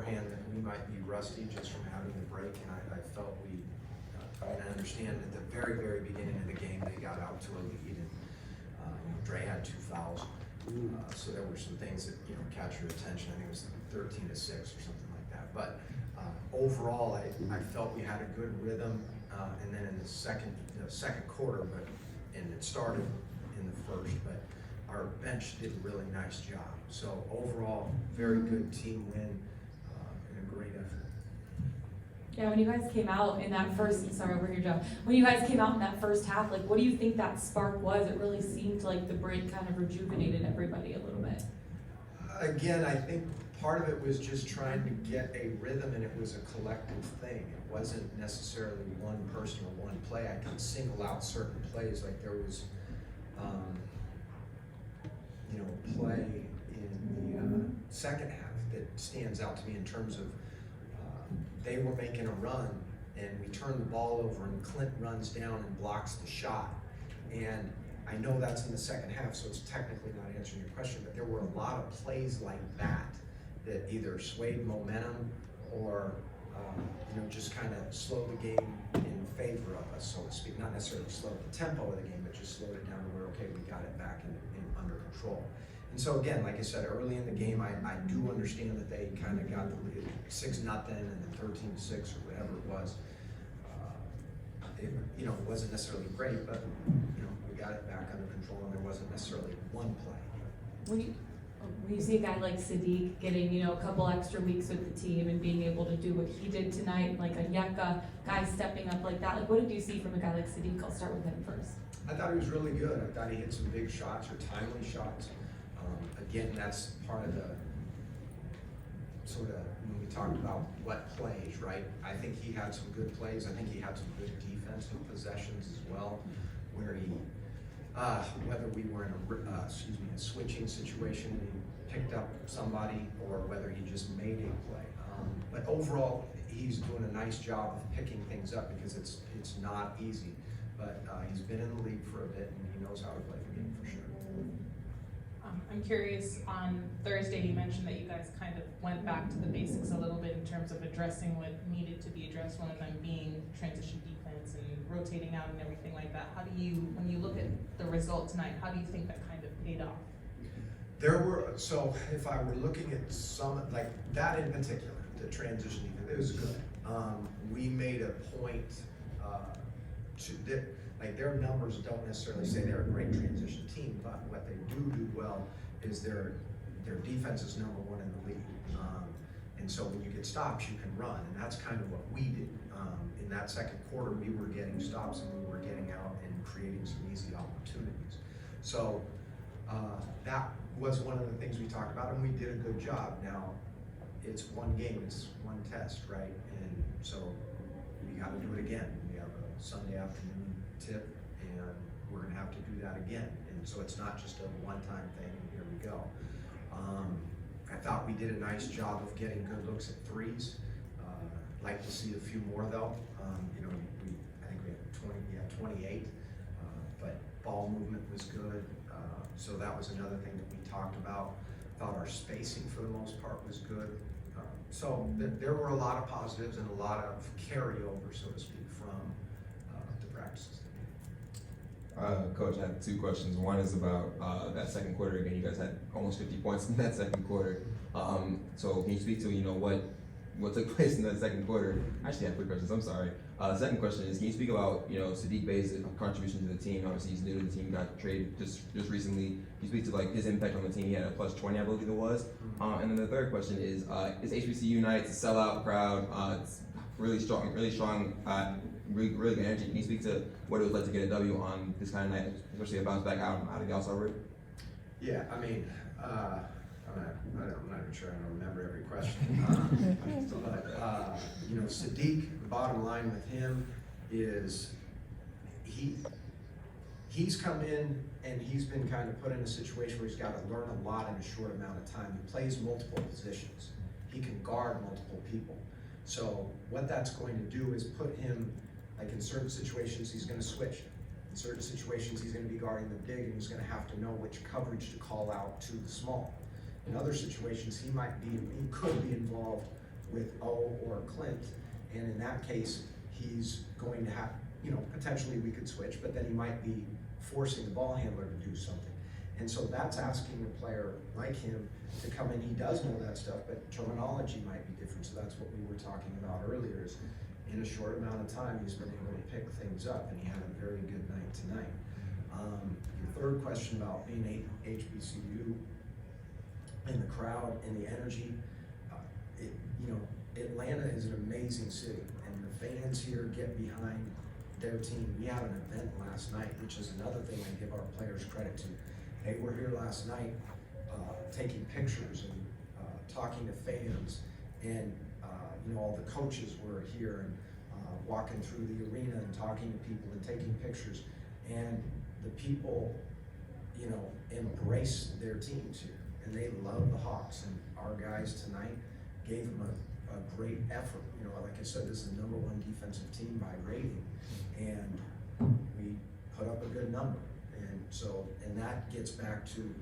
beforehand that we might be rusty just from having the break, and I felt we, and I understand at the very, very beginning of the game, they got out to a lead, and Dre had 2 fouls. So there were some things that, catch your attention. I think it was 13-6 or something like that. But overall, I felt we had a good rhythm, and then in the second quarter, and it started in the first, but our bench did a really nice job. So overall, very good team win, and a great effort. Yeah, when you guys came out in that first, sorry, over here, Joe. When you guys came out in that first half, like, what do you think that spark was? It really seemed like the break kind of rejuvenated everybody a little bit. Again, I think part of it was just trying to get a rhythm, and it was a collective thing. It wasn't necessarily one person or one play. I can single out certain plays, like there was, play in the second half that stands out to me in terms of they were making a run, and we turned the ball over, and Clint runs down and blocks the shot. And I know that's in the second half, so it's technically not answering your question, but there were a lot of plays like that either swayed momentum or just kind of slowed the game in favor of us, so to speak. Not necessarily slowed the tempo of the game, but just slowed it down to where, okay, we got it back in under control. And so again, like I said, early in the game, I do understand that they kind of got the lead 6-0 and then 13-6 or whatever it was. It wasn't necessarily great, but we got it back under control, and there wasn't necessarily one play. When you see a guy like Sadiq getting, a couple extra weeks with the team and being able to do what he did tonight, like a Yeka guy stepping up like that, like what did you see from a guy like Sadiq? I'll start with him first. I thought he was really good. I thought he hit some big shots or timely shots. Again, that's part of the sort of when we talked about what plays, right? I think he had some good plays. I think he had some good defensive possessions as well, where he, whether we were in a switching situation and he picked up somebody, or whether he just made a play. But overall, he's doing a nice job of picking things up because it's not easy. But he's been in the league for a bit, and he knows how to play the game for sure. I'm curious, on Thursday you mentioned that you guys kind of went back to the basics a little bit in terms of addressing what needed to be addressed, one of them being transition defense and rotating out and everything like that. How do you, when you look at the result tonight, how do you think that kind of paid off? So if I were looking at some, like that in particular, the transition defense, it was good. We made a point their numbers don't necessarily say they're a great transition team, but what they do well is their defense is #1 in the league. And so when you get stops, you can run, and that's kind of what we did. In that second quarter, we were getting stops, and we were getting out and creating some easy opportunities. So that was one of the things we talked about, and we did a good job. Now, it's one game, it's one test, right? And so we got to do it again. We have a Sunday afternoon tip, and we're going to have to do that again. And so it's not just a one-time thing, and here we go. I thought we did a nice job of getting good looks at threes. Like to see a few more though. I think we had 28, but ball movement was good. So that was another thing that we talked about. Thought our spacing for the most part was good. So there were a lot of positives and a lot of carryover, so to speak, from the practices. Coach, I have 2 questions. One is about that second quarter. Again, you guys had almost 50 points in that second quarter. So can you speak to what took place in that second quarter? Actually, I have 3 questions. I'm sorry. The second question is, can you speak about Sadiq Bey's contribution to the team? Obviously, he's new to the team, got traded just recently. Can you speak to his impact on the team? He had a +20, I believe it was. And then the third question is HBCU night? It's a sellout crowd. It's really strong, really good energy. Can you speak to what it was like to get a W on this kind of night, especially a bounce back out of the All-Star break? Yeah, I mean, I'm not even sure I remember every question. But Sadiq, the bottom line with him is he's come in and he's been kind of put in a situation where he's got to learn a lot in a short amount of time. He plays multiple positions. He can guard multiple people. So what that's going to do is put him, like in certain situations, he's going to switch. In certain situations, he's going to be guarding the big, and he's going to have to know which coverage to call out to the small. In other situations, he could be involved with O or Clint, and in that case, he's going to have, potentially we could switch, but then he might be forcing the ball handler to do something. And so that's asking a player like him to come in. He does know that stuff, but terminology might be different. So that's what we were talking about earlier, is in a short amount of time, he's been able to pick things up, and he had a very good night tonight. Your third question about being HBCU and the crowd and the energy, Atlanta is an amazing city, and the fans here get behind their team. We had an event last night, which is another thing I give our players credit to. They were here last night taking pictures and talking to fans, and all the coaches were here and walking through the arena and talking to people and taking pictures, and the people embrace their teams here, and they love the Hawks, and our guys tonight gave them a great effort. Like I said, this is the #1 defensive team by rating, and we put up a good number. And that gets back to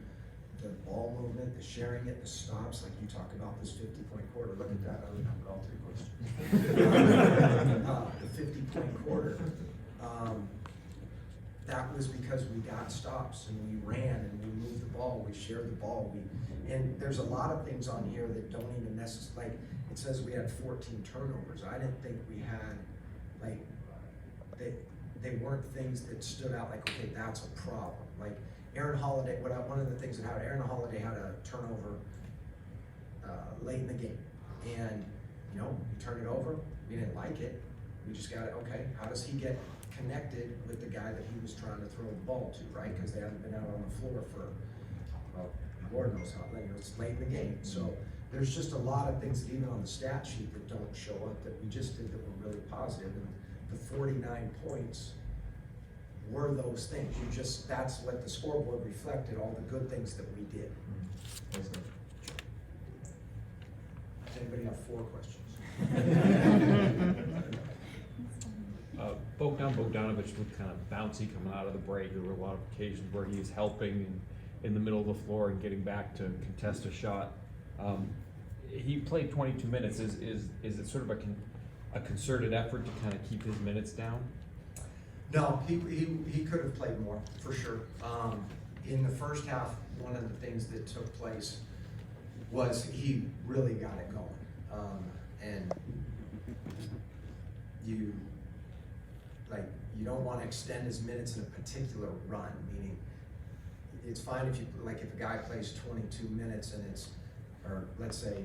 the ball movement, the sharing it, the stops, like you talk about this 50-point quarter. Look at that, I remember all 3 questions. The 50-point quarter, that was because we got stops and we ran and we moved the ball, we shared the ball. And there's a lot of things on here that don't even necessarily, like it says we had 14 turnovers. I didn't think we had, they weren't things that stood out like, okay, that's a problem. Like Aaron Holiday, one of the things that happened, Aaron Holiday had a turnover late in the game. And, he turned it over, we didn't like it. We just got it, okay, how does he get connected with the guy that he was trying to throw the ball to, right? Because they haven't been out on the floor for, well, Lord knows how late, it's late in the game. So there's just a lot of things that even on the stat sheet that don't show up that we just did that were really positive. And the 49 points were those things. That's what the scoreboard reflected, all the good things that we did. Thanks, Coach. Does anybody have 4 questions? Bogdanovich looked kind of bouncy coming out of the break. There were a lot of occasions where he was helping in the middle of the floor and getting back to contest a shot. He played 22 minutes. Is it sort of a concerted effort to kind of keep his minutes down? No, he could have played more, for sure. In the first half, one of the things that took place was he really got it going. And you don't want to extend his minutes in a particular run, meaning it's fine if if a guy plays 22 minutes and or let's say,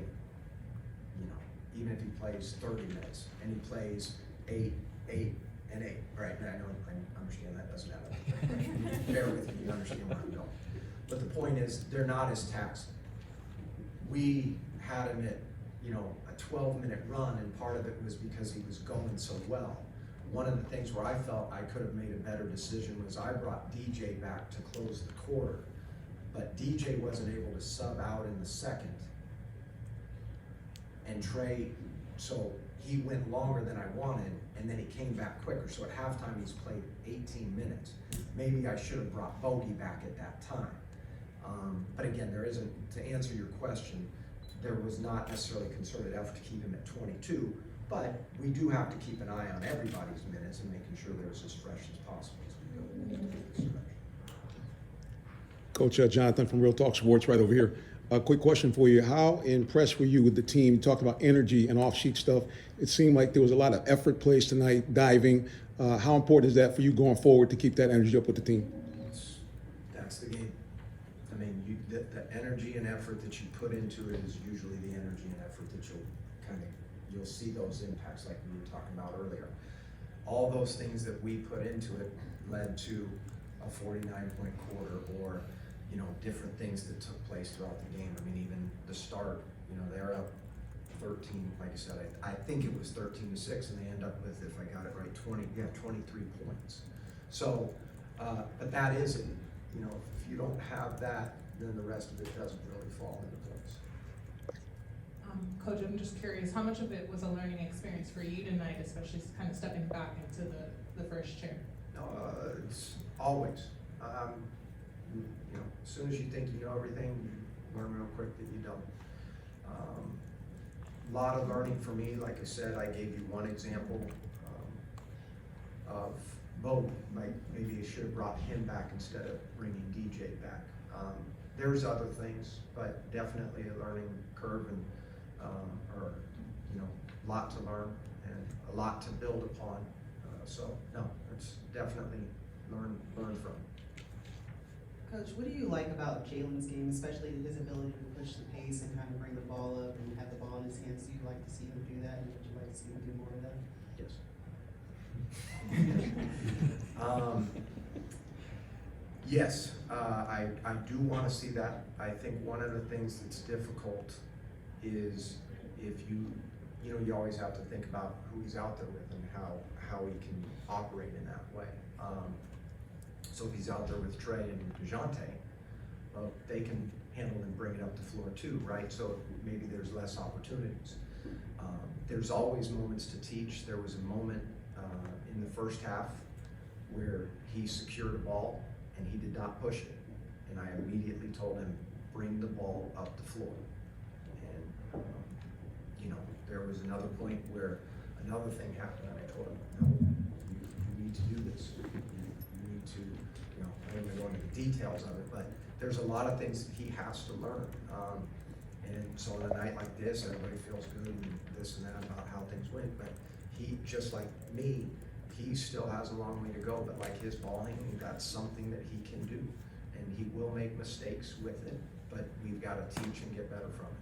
even if he plays 30 minutes and he plays 8, 8, and 8, right? I understand that doesn't add up. Bear with me, you understand where I'm going. But the point is, they're not as taxing. We had him at, a 12-minute run, and part of it was because he was going so well. One of the things where I felt I could have made a better decision was I brought DJ back to close the quarter, but DJ wasn't able to sub out in the second, and Trey, so he went longer than I wanted, and then he came back quicker. So at halftime, he's played 18 minutes. Maybe I should have brought Bogey back at that time. But again, there isn't, to answer your question, there was not necessarily a concerted effort to keep him at 22, but we do have to keep an eye on everybody's minutes and making sure they're as fresh as possible as we go into the stretch. Coach Jonathan from Real Talk Sports right over here. A quick question for you. How impressed were you with the team? You talked about energy and off-sheet stuff. It seemed like there was a lot of effort placed tonight, diving. How important is that for you going forward to keep that energy up with the team? That's the game. I mean, the energy and effort that you put into it is usually the energy and effort that you'll see those impacts like we were talking about earlier. All those things that we put into it led to a 49-point quarter, or different things that took place throughout the game. I mean, even the start, they're up 13, like I said, I think it was 13-6, and they end up with, if I got it right, 23 points. So, but that is it. If you don't have that, then the rest of it doesn't really fall into place. Coach, I'm just curious, how much of it was a learning experience for you tonight, especially kind of stepping back into the first chair? It's always. As soon as you think you know everything, you learn real quick that you don't. lot of learning for me. Like I said, I gave you one example of Bo. Maybe I should have brought him back instead of bringing DJ back. There's other things, but definitely a learning curve and, or, you know, a lot to learn and a lot to build upon. So no, it's definitely learn from. Coach, what do you like about Jalen's game, especially his ability to push the pace and kind of bring the ball up and have the ball in his hands? Do you like to see him do that, and would you like to see him do more of that? Yes. Yes, I do want to see that. I think one of the things that's difficult is if you always have to think about who he's out there with and how he can operate in that way. So if he's out there with Trey and DeJounte, well, they can handle and bring it up the floor too, right? So maybe there's less opportunities. There's always moments to teach. There was a moment in the first half where he secured a ball and he did not push it. And I immediately told him, bring the ball up the floor. And, there was another point where another thing happened and I told him, no, you need to do this. You need to, I don't even go into the details of it, but there's a lot of things that he has to learn. And so on a night like this, everybody feels good and this and that about how things went, but he, just like me, he still has a long way to go, but like his ball handling, that's something that he can do. And he will make mistakes with it, but we've got to teach and get better from it.